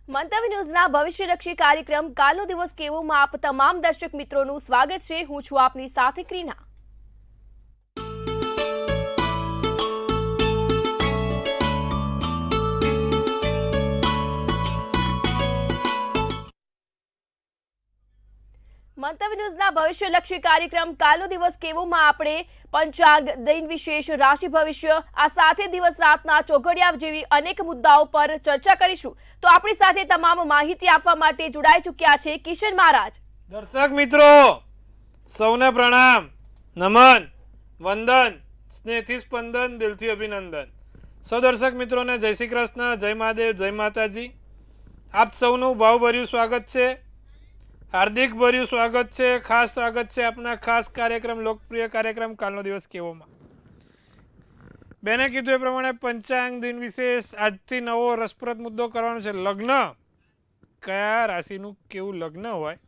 મંતવ્ય ન્યૂઝના ભવિષ્યલક્ષી કાર્યક્રમ કાલનો દિવસ કેવોમાં આપ તમામ દર્શક મિત્રોનું સ્વાગત છે। હું છું આપની સાથે ક્રીના। મંતવ્ય ન્યૂઝના ભવિષ્યલક્ષી કાર્યક્રમ કાલનો દિવસ કેવોમાં આપણે પંચાંગ, દિન વિશેષ, રાશિ ભવિષ્ય, આ સાથે દિવસ રાતના ચોઘડિયા જેવી અનેક મુદ્દાઓ પર ચર્ચા કરીશું। તો આપણી સાથે તમામ માહિતી આપવા માટે જોડાઈ ચૂક્યા છે કિશન મહારાજ। દર્શક મિત્રો સૌને પ્રણામ, નમન, વંદન, સ્નેહથી સ્પંદન, દિલથી અભિનંદન। સૌ દર્શક મિત્રોને જય શ્રી કૃષ્ણ, જય મહાદેવ, જય માતાજી। આપ સૌનું ભાવભર્યું સ્વાગત છે, હાર્દિક ભર્યું સ્વાગત છે, ખાસ સ્વાગત છે આપના ખાસ કાર્યક્રમ, લોકપ્રિય કાર્યક્રમ કાલનો દિવસ કેવોમાં। બેને કીધું એ પ્રમાણે પંચાંગ, દિન વિશેષ, આજથી નવો રસપ્રદ મુદ્દો કરવાનો છે। લગ્ન, કયા રાશિનું કેવું લગ્ન હોય।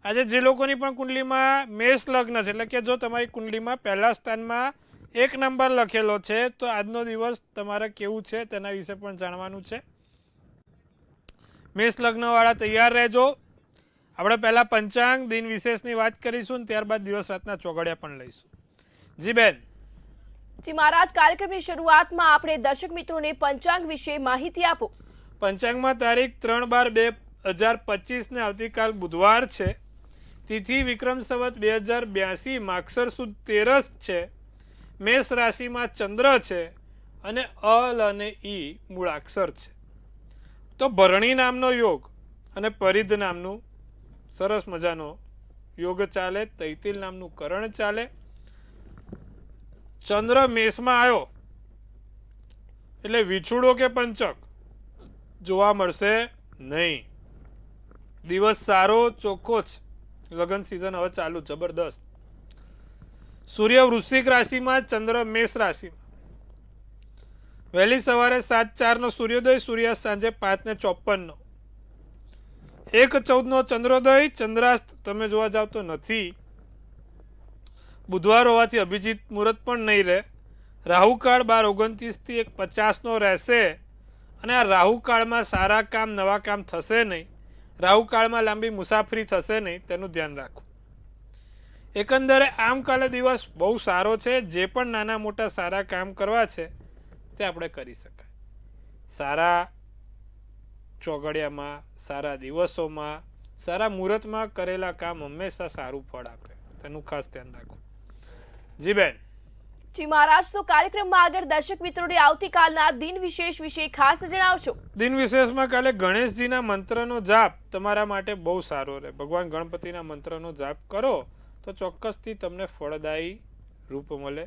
આજે જે લોકોની પણ કુંડલીમાં મેષ લગ્ન છે, એટલે કે જો તમારી કુંડલીમાં પહેલા સ્થાનમાં 1 નંબર લખેલો છે તો આજનો દિવસ તમારે કેવું છે તેના વિશે પણ જાણવાનું છે। મેષ લગ્નવાળા તૈયાર રહેજો। આપણે પહેલા પંચાંગ, દિન વિશેષની વાત કરીશું ને ત્યારબાદ દિવસ રાતના ચોઘડિયા પણ લઈશું। જી બેન। જી મહારાજ, કાર્યક્રમની શરૂઆતમાં આપણે દર્શક મિત્રોને પંચાંગ વિશે માહિતી આપો। પંચાંગમાં તારીખ 3/12/2025 ને આવતીકાલ બુધવાર છે। તિથિ વિક્રમ સંવત 2082 માગસર સુદ 13 છે। મેષ રાશિમાં ચંદ્ર છે અને અલ અને ઈ મૂળાક્ષર છે। તો ભરણી નામનો યોગ અને પરિધ નામનું સરસ મજાનો યોગ ચાલે। તૈતિલ નામનું કરણ ચાલે। ચંદ્ર મેષમાં આવ્યો એટલે વિછુડો કે પંચક જોવા મળશે નહીં। દિવસ સારો ચોખ્ખો છે, લગ્ન સિઝન હવે ચાલુ જબરદસ્ત। સૂર્ય વૃશ્ચિક રાશિમાં, ચંદ્ર મેષ રાશિમાં। વહેલી સવારે 7:04 નો સૂર્યોદય, સૂર્યાસ્ત સાંજે 5:54 નો। 1:14 નો ચંદ્રોદય, ચંદ્રાસ્ત તમે જોવા જાવ તો નથી। બુધવાર હોવાથી અભિજીત મુહૂર્ત પણ નહીં રહે। રાહુકાળ 12:29 થી 1:50 નો રહેશે અને આ રાહુકાળમાં સારા કામ, નવા કામ થશે નહીં। રાહુકાળમાં લાંબી મુસાફરી થશે નહીં, તેનું ધ્યાન રાખો। એકંદરે આમ કાલે દિવસ બહુ સારો છે। જે પણ નાના મોટા સારા કામ કરવા છે તે આપણે કરી શકાય। સારા ચોઘડિયામાં, સારા દિવસોમાં, સારા મુહૂર્તમાં કરેલા કામ હંમેશા સારું ફળ આપે, તેનું ખાસ ધ્યાન રાખો। જી બેન। જી મહારાજ, તો કાર્યક્રમમાં આગળ દર્શક મિત્રોને આવતીકાલના દિન વિશેષ વિશે ખાસ જણાવશો। દિન વિશેષમાં કાલે ગણેશજીના મંત્રનો જાપ તમારા માટે બહુ સારો રહે। ભગવાન ગણપતિના મંત્રનો જાપ કરો તો ચોક્કસથી તમને ફળદાયી રૂપ મળે।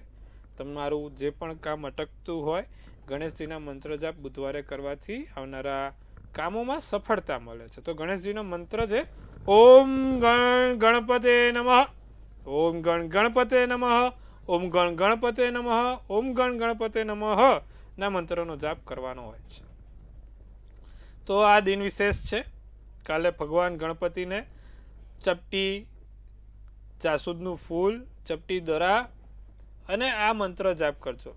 તમારું જે પણ કામ અટકતું હોય, ગણેશજીના મંત્ર જાપ બુધવારે કરવાથી આવનારા કામોમાં સફળતા મળે છે। તો ગણેશજીનો મંત્ર છે ઓમ ગણ ગણપતે નમઃ, ઓમ ગણ ગણપતે નમઃ, ઓમ ગણ ગણપતે નમઃ, ઓમ ગણ ગણપતે નમઃ ના મંત્રનો જાપ કરવાનો હોય છે। તો આ દિન વિશેષ છે। કાલે ભગવાન ગણપતિને ચપટી, જાસૂદનું ફૂલ, ચપટી દોરા અને આ મંત્ર જાપ કરજો।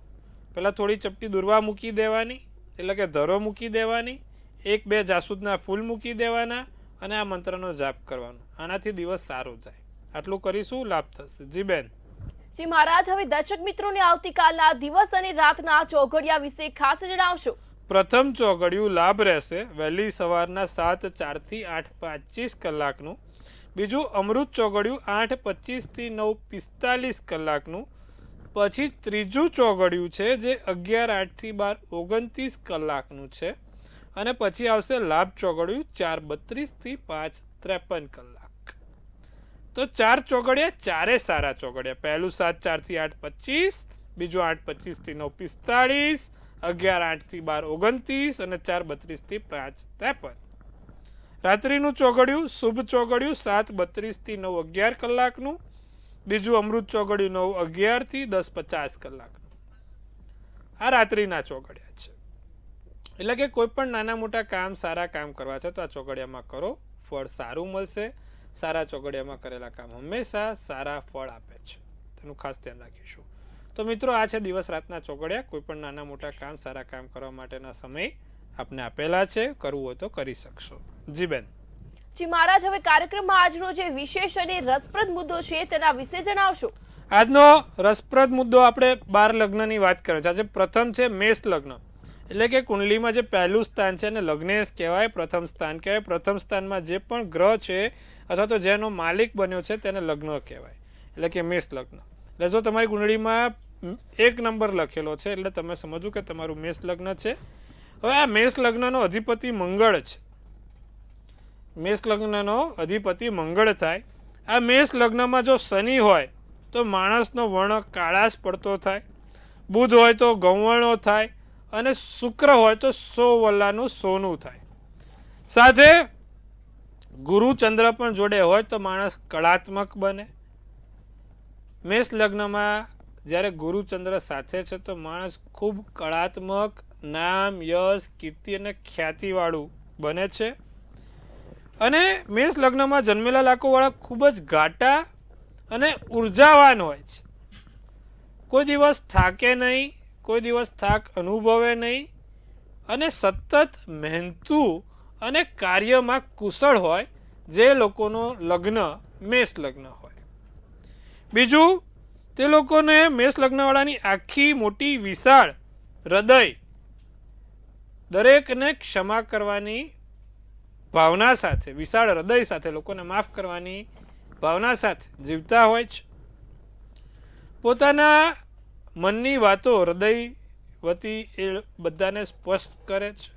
પહેલાં થોડી ચપટી દોરવા મૂકી દેવાની, એટલે કે ધરો મૂકી દેવાની, 1-2 જાસૂદના ફૂલ મૂકી દેવાના અને આ મંત્રનો જાપ કરવાનો। આનાથી દિવસ સારો જાય। આટલું કરીશું, લાભ થશે। જી બેન। જી મહારાજ, હવે દર્શક મિત્રોને આવતીકાલના દિવસ અને રાતના ચોઘડિયા વિશે ખાસ જણાવશો। પ્રથમ ચોઘડિયું લાભ રહેશે વહેલી સવારના 7:04 થી 8:25 કલાકનું। બીજું અમૃત ચોઘડિયું 8:25 થી 9:45 કલાકનું। પછી ત્રીજું ચોઘડિયું છે જે 11:08 થી 12:29 કલાકનું છે અને પછી આવશે લાભ ચોઘડિયું 4:32 થી 5:53 કલાક। તો 4 ચોઘડિયા, ચારે સારા ચોઘડિયા। પહેલું 7:04 થી 8:25, બીજું 8:25 થી 9:45, 11:08 થી 12:29 અને 4:32 થી 5:53। રાત્રિનું ચોઘડિયું શુભ ચોઘડિયું 7:32 થી 9:11 કલાકનું। બીજું અમૃત ચોઘડિયું 9:11 થી 10:50 કલાકનું। આ રાત્રિના ચોઘડિયા છે। એટલે કે કોઈ પણ નાના મોટા કામ, સારા કામ કરવા છે તો આ ચોઘડિયામાં કરો, ફળ સારું મળશે। સારા ચોઘડિયામાં કરેલા કામ હંમેશા સારા ફળ આપે છે, તેનું ખાસ ધ્યાન રાખીશું। તો મિત્રો, આ છે દિવસ રાતના ચોઘડિયા। કોઈ પણ નાના મોટા કામ, સારા કામ કરવા માટેના સમય આપને આપેલા છે, કરવું હોય તો કરી શકશો. જી બેન. જી મહારાજ, હવે કાર્યક્રમમાં આજનો જે વિશેષ અને રસપ્રદ મુદ્દો છે તેના વિશે જણાવશો. આજનો રસપ્રદ મુદ્દો આપણે 12 લગ્નની વાત કરીએ છીએ. આજે પ્રથમ છે મેષ લગ્ન, એટલે કે કુંડલીમાં જે પહેલું સ્થાન છે એને લગ્નેશ કહેવાય, પ્રથમ સ્થાન કહેવાય. પ્રથમ સ્થાનમાં જે પણ ગ્રહ છે અથવા તો જેનો માલિક બન્યો છે તેને લગ્ન કહેવાય, એટલે કે મેષ લગ્ન. એટલે જો તમારી કુંડળીમાં 1 નંબર લખેલો છે એટલે તમે સમજો કે તમારું મેષ લગ્ન છે. હવે આ મેષ લગ્નનો અધિપતિ મંગળ છે. મેષ લગ્નનો અધિપતિ મંગળ થાય. આ મેષ લગ્નમાં જો શનિ હોય તો માણસનો વર્ણ કાળાશ પડતો થાય, બુધ હોય તો ગૌવર્ણો થાય, અને શુક્ર હોય તો સોવલ્લાનું સોનું થાય. સાથે ગુરુ ચંદ્ર પણ જોડે હોય તો માણસ કળાત્મક બને. મેષ લગ્નમાં જ્યારે ગુરુ ચંદ્ર સાથે છે તો માણસ ખૂબ કળાત્મક, નામ, યશ, કીર્તિ અને ખ્યાતિવાળું બને છે. અને મેષ લગ્નમાં જન્મેલા લાકોવાળા ખૂબ જ ઘાટા અને ઉર્જાવાન હોય છે. કોઈ દિવસ થાકે નહીં, કોઈ દિવસ થાક અનુભવે નહીં, અને સતત મહેનતુ અને કાર્યમાં કુશળ હોય જે લોકોનો લગ્ન મેષ લગ્ન હોય. બીજું, તે લોકોને મેષ લગ્નવાળાની આખી મોટી વિશાળ હૃદય, દરેકને ક્ષમા કરવાની ભાવના સાથે, વિશાળ હૃદય સાથે, લોકોને માફ કરવાની ભાવના સાથે જીવતા હોય છે. પોતાના મનની વાતો હૃદય વતી એ બધાને સ્પષ્ટ કરે છે.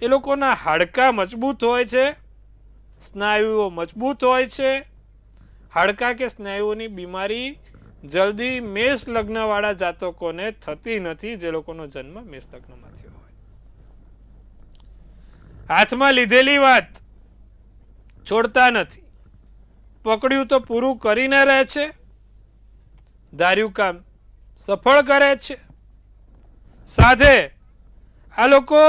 એ લોકોના હાડકાં મજબૂત હોય છે, સ્નાયુઓ મજબૂત હોય છે. હાડકાં કે સ્નાયુઓની બીમારી જલ્દી મેષ લગ્નવાળા જાતકોને થતી નથી, જે લોકોનો જન્મ મેષ લગ્નમાં થયો હોય. હાથમાં લીધેલી વાત છોડતા નથી, પકડ્યું તો પૂરું કરીને રહે છે, ધાર્યું કામ સફળ કરે છે. સાથે આ લોકો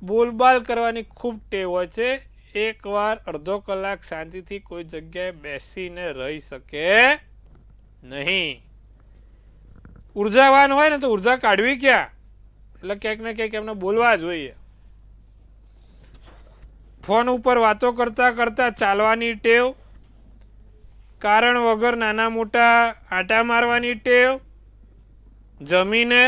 બોલબાલ કરવાની ખૂબ ટેવ હોય છે. એકવાર અડધો કલાક શાંતિથી કોઈ જગ્યાએ બેસીને રહી શકે નહીં. ઉર્જાવાન હોય ને તો ઉર્જા કાઢવી ક્યાં, એટલે ક્યાંક ને ક્યાંક એમને બોલવા જોઈએ. ફોન ઉપર વાતો કરતા કરતા ચાલવાની ટેવ, કારણ વગર નાના મોટા આંટા મારવાની ટેવ, જમીને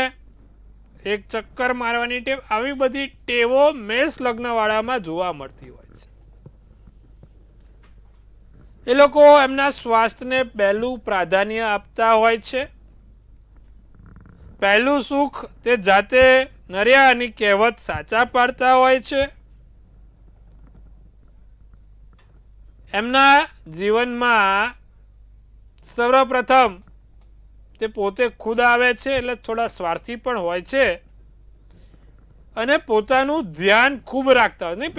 એક ચક્કર મારવાની ટેવ, આવી બધી ટેવો મેષ લગ્નવાળામાં જોવા મળતી હોય છે. એ લોકો એમના સ્વાસ્થ્યને પહેલું પ્રાધાન્ય આપતા હોય છે. પહેલું સુખ તે જાતે નર્યાની કહેવત સાચા પાડતા હોય છે. એમના જીવનમાં સર્વપ્રથમ તે પોતે ખુદ આવે છે, એટલે થોડા સ્વાર્થી પણ હોય છે, અને પોતાનું ધ્યાન ખૂબ રાખતા હોય. નહીં,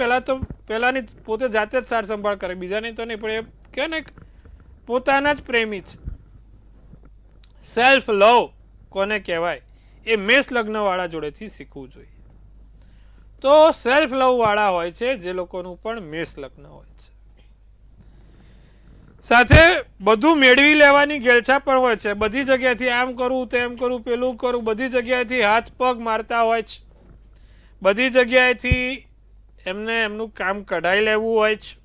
પહેલાની પોતે જાતે જ સાર સંભાળ કરે, બીજાની તો નહીં, પણ એ કહે ને પોતાના જ પ્રેમી છે. સેલ્ફ લવ કોને કહેવાય એ મેષ લગ્નવાળા જોડેથી શીખવું જોઈએ. તો સેલ્ફ લવ વાળા હોય છે જે લોકોનું પણ મેષ લગ્ન હોય છે. સાથે બધું મેળવી લેવાની ગેલછા પણ હોય છે. બધી જગ્યાએથી આમ કરવું, તેમ કરવું, પેલું કરવું, બધી જગ્યાએથી હાથ પગ મારતા હોય છે. બધી જગ્યાએથી એમને એમનું કામ કઢાઈ લેવું હોય છે,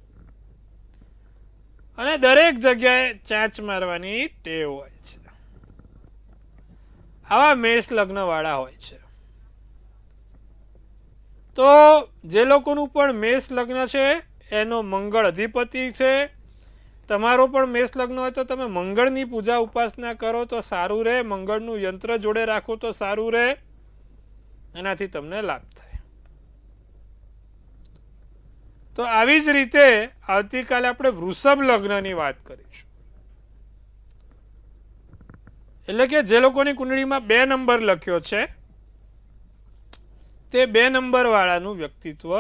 અને દરેક જગ્યાએ ચાંચ મારવાની ટેવ હોય છે. આવા મેષ લગ્ન વાળા હોય છે. તો જે લોકોનું પણ મેષ લગ્ન છે એનો મંગળ અધિપતિ છે. તમારો પણ મેષ લગ્ન હોય તો તમે મંગળની પૂજા ઉપાસના કરો તો સારું રહે. મંગળનું યંત્ર જોડે રાખો તો સારું રહે, એનાથી તમને લાભ થાય. તો આવી જ રીતે આવતીકાલે આપણે વૃષભ લગ્નની વાત કરીશું. એટલે કે જે લોકોની કુંડળીમાં 2 નંબર લખ્યો છે તે 2 નંબર વાળાનું વ્યક્તિત્વ,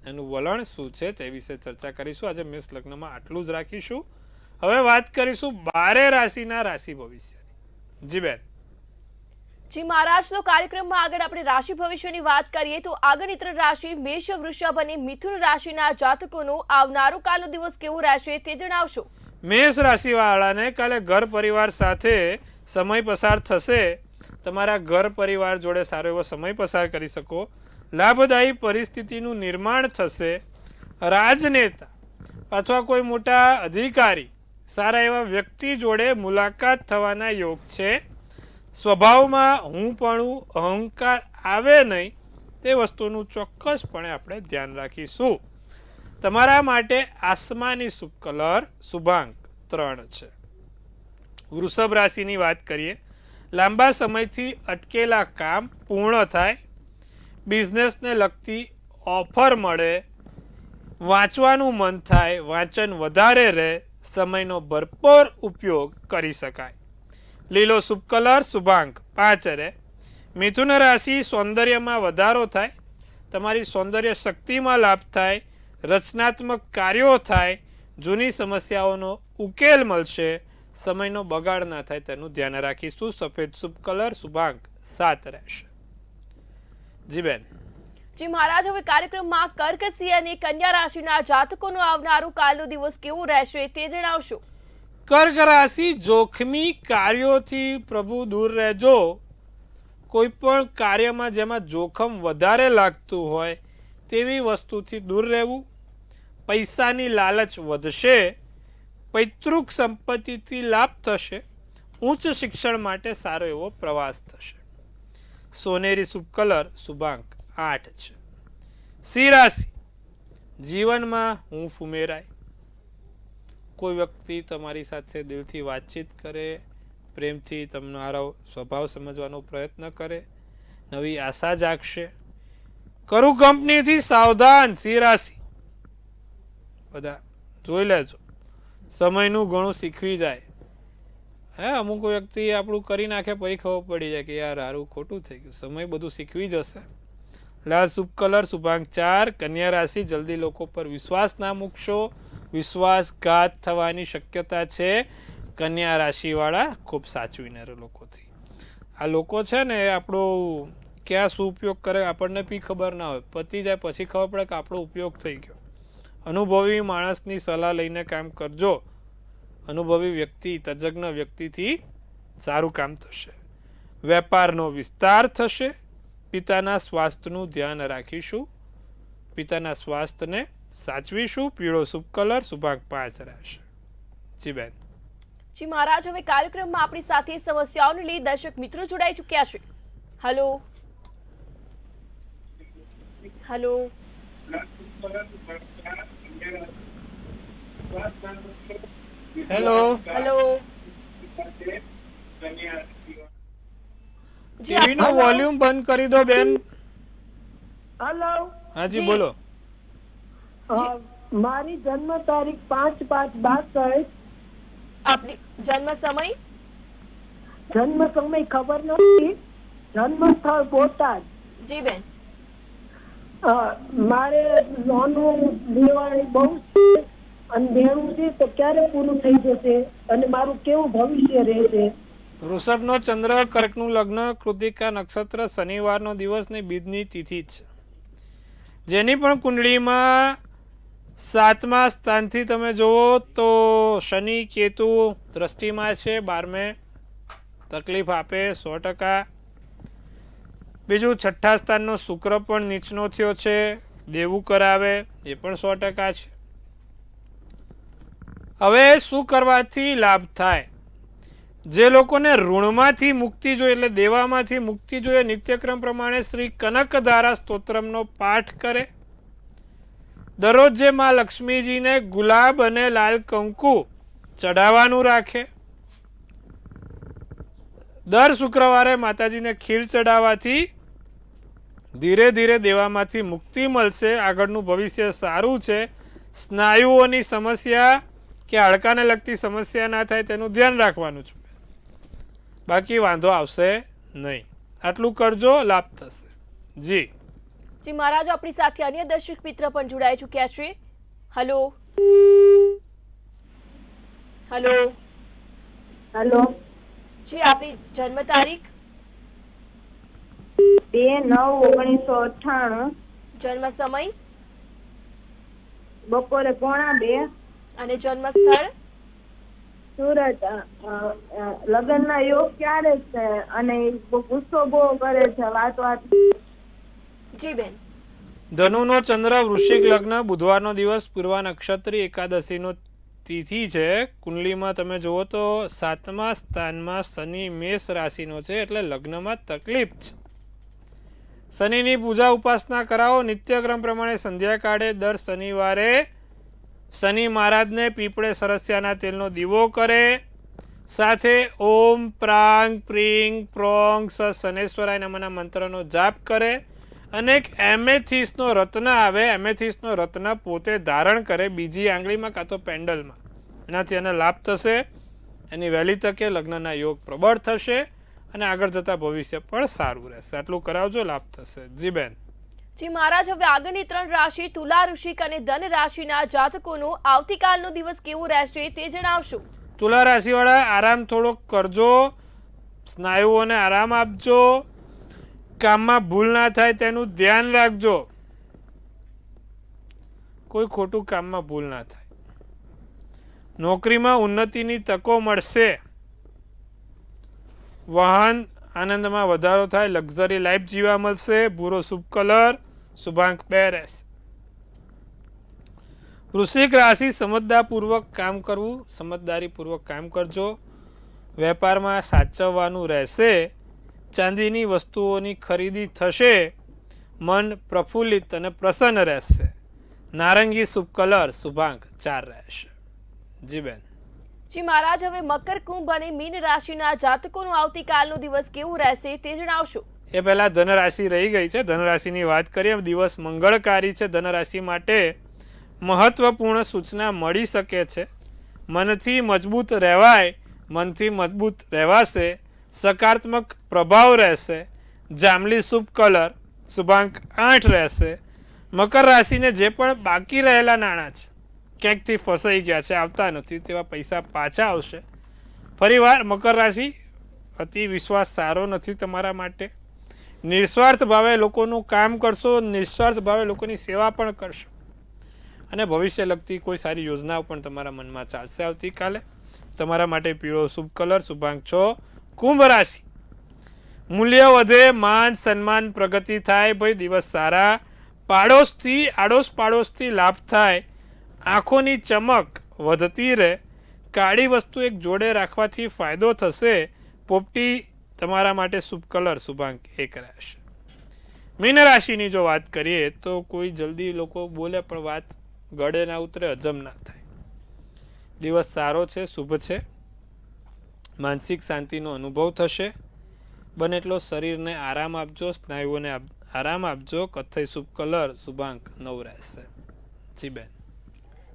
એનું વલણ શું છે તે વિશે ચર્ચા કરીશું. આજે મેષ લગ્નમાં આટલું જ રાખીશું. હવે વાત કરીશું 12 રાશિના રાશિ ભવિષ્યની. જી બેન. જી મહારાજ, તો કાર્યક્રમમાં આગળ આપણે રાશિ ભવિષ્યની વાત કરીએ તો આગળની 3 રાશિ મેષ, વૃષભ અને મિથુન રાશિના જાતકોનો આવનારો કાલનો દિવસ કેવો રહેશે તે જણાવશો. મેષ રાશિ વાળાને કાલે ઘર પરિવાર સાથે સમય પસાર થશે. તમારા ઘર પરિવાર જોડે સારો એવો સમય પસાર કરી શકો, લાભદાયી પરિસ્થિતિનું નિર્માણ થશે, રાજનેતા અથવા કોઈ મોટા અધિકારી સારા એવા વ્યક્તિ જોડે મુલાકાત થવાના યોગ છે, સ્વભાવમાં હુંપણું અહંકાર આવે નહીં તે વસ્તુનું ચોક્કસપણે આપણે ધ્યાન રાખીશું. તમારા માટે આસમાની શુભ કલર શુભાંક 3 છે. વૃષભ રાશિની વાત કરીએ. લાંબા સમયથી અટકેલા કામ પૂર્ણ થાય, બિઝનેસને લગતી ઓફર મળે, વાંચવાનું મન થાય, વાંચન વધારે રહે, સમયનો ભરપૂર ઉપયોગ કરી શકાય. લીલો શુભ કલર શુભાંક 5 રહે. મિથુન રાશિ સૌંદર્યમાં વધારો થાય, તમારી સૌંદર્ય શક્તિમાં લાભ થાય, રચનાત્મક કાર્યો થાય, જૂની સમસ્યાઓનો ઉકેલ મળશે, સમયનો બગાડ ના થાય તેનું ધ્યાન રાખીશું. સફેદ શુભ કલર શુભાંક 7 રહેશે. જી બેન. જી મહારાજ, હવે કાર્યક્રમમાં કર્ક, સિંહ અને કન્યા રાશિના જાતકોનો આવનારું કાલનો દિવસ કેવું રહેશે તે જણાવશો. કર્ક રાશિ, જોખમી કાર્યોથી પ્રભુ દૂર રહેજો. કોઈ પણ કાર્યમાં જેમાં જોખમ વધારે લાગતું હોય તેવી વસ્તુથી દૂર રહેવું. પૈસાની લાલચ વધશે, પૈતૃક સંપત્તિથી લાભ થશે, ઉચ્ચ શિક્ષણ માટે સારો એવો પ્રવાસ થશે. સોનેરી શુભ કલર શુભાંક 8 છે. સિંહ રાશિ, જીવનમાં હૂંફ ઉમેરાય, કોઈ વ્યક્તિ તમારી સાથે દિલથી વાતચીત કરે, પ્રેમથી તમારો સ્વભાવ સમજવાનો પ્રયત્ન કરે, નવી આશા જાગશે. કરું કંપનીથી સાવધાન. સિંહ રાશિ, બધા જોઈ લેજો, સમયનું ઘણું શીખવી જાય. અમુક વ્યક્તિ આપણું કરી નાખે પછી ખબર પડી જાય કે યાર હારું ખોટું થઈ ગયું. સમય બધું શીખવી જશે. લાલ શુભ કલર શુભાંક 4. કન્યા રાશિ, જલ્દી લોકો પર વિશ્વાસ ના મૂકશો, વિશ્વાસઘાત થવાની શક્યતા છે. કન્યા રાશિવાળા ખૂબ સાચવીને રહો લોકોથી. આ લોકો છે ને આપણો ક્યાં શું ઉપયોગ કરે આપણને બી ખબર ના હોય, પતી જાય પછી ખબર પડે કે આપણો ઉપયોગ થઈ ગયો. અનુભવી માણસની સલાહ લઈને કામ કરજો. અનુભવી વ્યક્તિ, તજજ્ઞ વ્યક્તિથી સારું કામ થશે. વેપારનો વિસ્તાર થશે. પિતાના સ્વાસ્થ્યનું ધ્યાન રાખીશું, પિતાના સ્વાસ્થ્યને સાચવીશું. પીળો શુભ કલર શુભાંક 5 રહેશે. જી બેન. જી મહારાજ, હવે કાર્યક્રમમાં આપણી સાથે સમસ્યાઓને લઈ દર્શક મિત્રો જોડાઈ ચૂક્યા છે. Hello hello hello hello. ટીવીનો વોલ્યુમ બંધ કરી દો બેન. હેલો. હાજી જી. બોલો. મારી જન્મ તારીખ 5/5/62. આપની જન્મ સમય? જન્મ સમય ખબર નથી, જન્મ સ્થળ બોટાદ. જી બેન. મારે લોન લેવાની બહુ છે અને દેવું છે, તો ક્યારે પૂરું થઈ જશે અને મારું કેવું ભવિષ્ય રહેશે? વૃષભનો ચંદ્ર, કર્કનું લગ્ન, કૃતિકા નક્ષત્ર, શનિવારનો દિવસ ને બીજની તિથિ છે. જેની પણ કુંડળીમાં 7મા સ્થાનથી તમે જુઓ તો શનિ કેતુ દ્રષ્ટિમાં છે, 12મે તકલીફ આપે 100%. બીજું 6ઠ્ઠા સ્થાનનો શુક્ર પણ નીચનો થયો છે, દેવું કરાવે, એ પણ 100% છે. હવે શું કરવાથી લાભ થાય? જે લોકોને ઋણમાંથી મુક્તિ જોઈએ એટલે દેવામાંથી મુક્તિ જોઈએ, નિત્યક્રમ પ્રમાણે શ્રી કનકધારા સ્તોત્રમનો પાઠ કરે. દરરોજ જે માં લક્ષ્મીજીને ગુલાબ અને લાલ કંકુ ચડાવવાનું રાખે. દર શુક્રવારે માતાજીને ખીર ચડાવવાથી ધીરે ધીરે દેવામાંથી મુક્તિ મળશે. આગળનું ભવિષ્ય સારું છે. સ્નાયુઓની સમસ્યા કે હાડકાને લગતી સમસ્યા ના થાય તેનું ધ્યાન રાખવાનું છે, બાકી વાંધો આવશે નહીં. આટલું કરજો, લાભ થશે. જી જી મહારાજ, આપણી સાથે અન્ય દર્શક મિત્ર પણ જોડાઈ ચૂક્યા છે. Hello hello hello. જી, આપની જન્મ તારીખ? 2/9/1998. જન્મ સમય? બપોરે 1:45. અને જન્મ સ્થળ? સુરત લગ્નના યોગ ક્યારે છે? અને ઈ ગુસ્સો બહુ કરે છે વાત. જી બેન. ધનુનો ચંદ્ર, વૃશ્ચિક લગ્ન, બુધવારનો દિવસ, પૂર્વા નક્ષત્રી, એકાદશીનો તિથિ છે. કુંડલીમાં તમે જુઓ તો 7મા સ્થાનમાં શનિ મેષ રાશિનો છે, એટલે લગ્નમાં તકલીફ છે. શનિની પૂજા ઉપાસના કરાવો. નિત્યક્રમ પ્રમાણે સંધ્યાકાળે દર શનિવારે શનિ મહારાજને પીપળે સરસ્યાના તેલનો દીવો કરે. સાથે ઓમ પ્રાંગ પ્રીંગ પ્રોંગ સ શનેશ્વરાય નમઃના મંત્રનો જાપ કરે. અને એક એમેથિસનો રત્ન આવે, એમેથિસનો રત્ન પોતે ધારણ કરે બીજી આંગળીમાં કાં તો પેન્ડલમાં. એનાથી એને લાભ થશે. એની વહેલી તકે લગ્નના યોગ પ્રબળ થશે અને આગળ જતા ભવિષ્ય પણ સારું રહેશે. આટલું કરાવજો, લાભ થશે. જી બેન. જી મહારાજ, હવે આગળની 3 રાશિ તુલા, વૃશ્ચિક અને ધન રાશિના જાતકોનો આવતીકાલનો દિવસ કેવો રહેશે તે જણાવશો. તુલા રાશિવાળા આરામ થોડોક કરજો, સ્નાયુઓને આરામ આપજો, કામમાં ભૂલ ના થાય તેનું ધ્યાન રાખજો. કોઈ ખોટું કામમાં ભૂલ ના થાય. નોકરીમાં ઉન્નતિની તકો મળશે. વાહન આનંદમાં વધારો થાય, લક્ઝરી લાઈફ જીવા મળશે. ભૂરો શુભ કલર, શુભાંક 2 રહેશે. વૃશ્ચિક રાશિ, સમજદારપૂર્વક કામ કરવું, સમજદારીપૂર્વક કામ કરજો. વેપારમાં સાચવવાનું રહેશે. ચાંદીની વસ્તુઓની ખરીદી થશે. મન પ્રફુલ્લિત અને પ્રસન્ન રહેશે. નારંગી શુભ કલર, શુભાંક 4 રહેશે. જી બેન. જી મહારાજ, હવે મકર, કુંભ અને મીન રાશિના જાતકોનો આવતીકાલનો દિવસ કેવો રહેશે તે જણાવશો. એ પહેલા ધનરાશિ રહી ગઈ છે. ધનરાશિની વાત કરીએ. દિવસ મંગળકારી છે. ધનરાશિ માટે મહત્વપૂર્ણ સૂચના મળી શકે છે. મનથી મજબૂત રહેવાય, મનથી મજબૂત રહેવાશે. સકારાત્મક પ્રભાવ રહેશે. જાંબલી શુભ કલર, શુભાંક 8 રહેશે. મકર રાશિને જે પણ બાકી રહેલા નાણાં છે, ક્યાંકથી ફસાઈ ગયા છે, આવતા નથી, તેવા પૈસા પાછા આવશે. ફરીવાર મકર રાશિ, અતિ વિશ્વાસ સારો નથી તમારા માટે. નિસ્વાર્થ ભાવે લોકોનું કામ કરશો, નિસ્વાર્થ ભાવે લોકોની સેવા પણ કરશો અને ભવિષ્ય લગતી કોઈ સારી યોજનાઓ પણ તમારા મનમાં ચાલશે આવતીકાલે. તમારા માટે પીળો શુભ કલર, શુભાંક 6. કુંભ રાશિ, મૂલ્ય વધે, માન સન્માન પ્રગતિ થાય. ભાઈ દિવસ સારા. પાડોશથી આડોશ પાડોશથી લાભ થાય. આંખોની ચમક વધતી રહે. કાળી વસ્તુ એક જોડે રાખવાથી ફાયદો થશે. પોપટી તમારા માટે શુભ કલર, શુભાંક 1 રહેશે. મીન રાશિની જો વાત કરીએ તો કોઈ જલ્દી લોકો બોલે પણ વાત ગળે ના ઉતરે, હજમ ના થાય. દિવસ સારો છે, શુભ છે. માનસિક શાંતિનો અનુભવ થશે. બને એટલો શરીરને આરામ આપજો, સ્નાયુઓને આરામ આપજો. કથ્થઈ શુભ કલર, શુભાંક 9 રહેશે. જી બેન.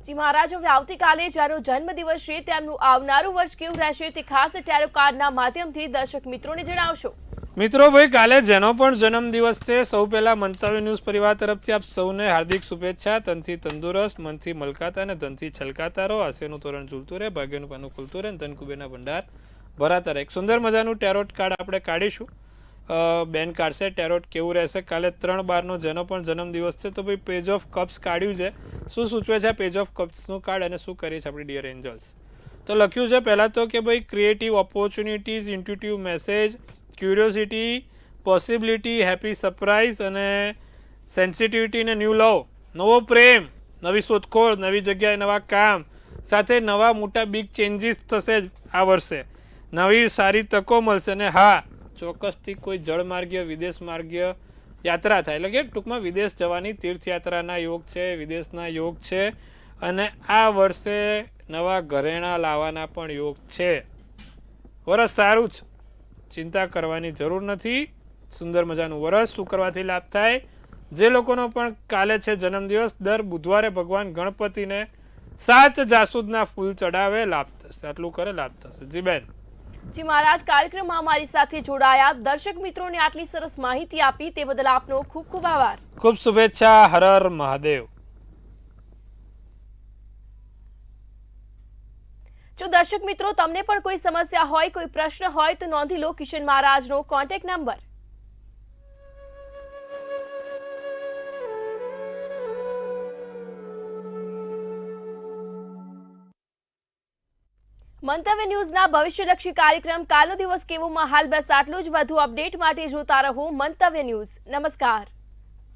જી મહારાજ, હવે આવતીકાલે જેનો જન્મદિવસ છે તેમનું આવનારું વર્ષ કેવું રહેશે તે ખાસ ટેરો કાર્ડના માધ્યમથી દર્શક મિત્રોને જણાવશો. મિત્રો ભાઈ, કાલે જેનો પણ જન્મદિવસ છે, સૌ પહેલા મંતવ્ય ન્યૂઝ પરિવાર તરફથી આપ સૌને હાર્દિક શુભેચ્છા. તનથી તંદુરસ્ત, મનથી મલકાતા અને ધનથી છલકાતા રહો. હાસ્યનું તોરણ ઝૂલતું રહે, ભાગ્યનું પાનું ખુલતું રહે, ધન કુબેરના ભંડાર ભરાતા રહે. એક સુંદર મજાનું ટેરોટ કાર્ડ આપણે કાઢીશું. બેન કાઢશે ટેરોટ કેવું રહેશે. કાલે 3/12નો જેનો પણ જન્મદિવસ છે તો ભાઈ પેજ ઓફ કપ્સ કાઢ્યું છે. શું સૂચવે છે પેજ ઓફ કપ્સનું કાર્ડ અને શું કરી છે આપણી ડિયર એન્જલ્સ? તો લખ્યું છે પહેલાં તો કે ભાઈ creative opportunities, intuitive message, curiosity, possibility, happy surprise અને સેન્સિટિવિટી અને ન્યૂ લવ, નવો પ્રેમ, નવી શોધખોળ, નવી જગ્યાએ નવા કામ, સાથે નવા મોટા બિગ ચેન્જીસ થશે આ વર્ષે. નવી સારી તકો મળશે. અને હા, ચોક્કસથી કોઈ જળમાર્ગીય, વિદેશ માર્ગીય યાત્રા થાય, એટલે કે ટૂંકમાં વિદેશ જવાની તીર્થયાત્રાના યોગ છે, વિદેશના યોગ છે. અને આ વર્ષે નવા ઘરેણાં લાવવાના પણ યોગ છે. વરસ સારું જ, ચિંતા કરવાની જરૂર નથી. સુંદર મજાનું વરસ. શું કરવાથી લાભ થાય? જે લોકોનો પણ કાલે છે જન્મદિવસ, દર બુધવારે ભગવાન ગણપતિને 7 જાસૂદના ફૂલ ચડાવે, લાભ થશે. આટલું કરે, લાભ થશે. જી બેન. જી મહારાજ, કાર્યક્રમમાં અમારી સાથે જોડાયા, દર્શક મિત્રોને આટલી સરસ માહિતી આપી તે બદલ આપનો ખૂબ ખૂબ આભાર. ખૂબ શુભેચ્છા. હર હર મહાદેવ. જો દર્શક મિત્રો તમને પણ કોઈ સમસ્યા હોય, કોઈ પ્રશ્ન હોય તો નોંધી લો કિશન મહારાજનો કોન્ટેક્ટ નંબર. મંતવ્ય ન્યૂઝના ભવિષ્યલક્ષી કાર્યક્રમ કાલનો દિવસ કેવોમાં હાલ બસ આટલું જ. વધુ અપડેટ માટે જોતા રહો મંતવ્ય ન્યૂઝ. નમસ્કાર.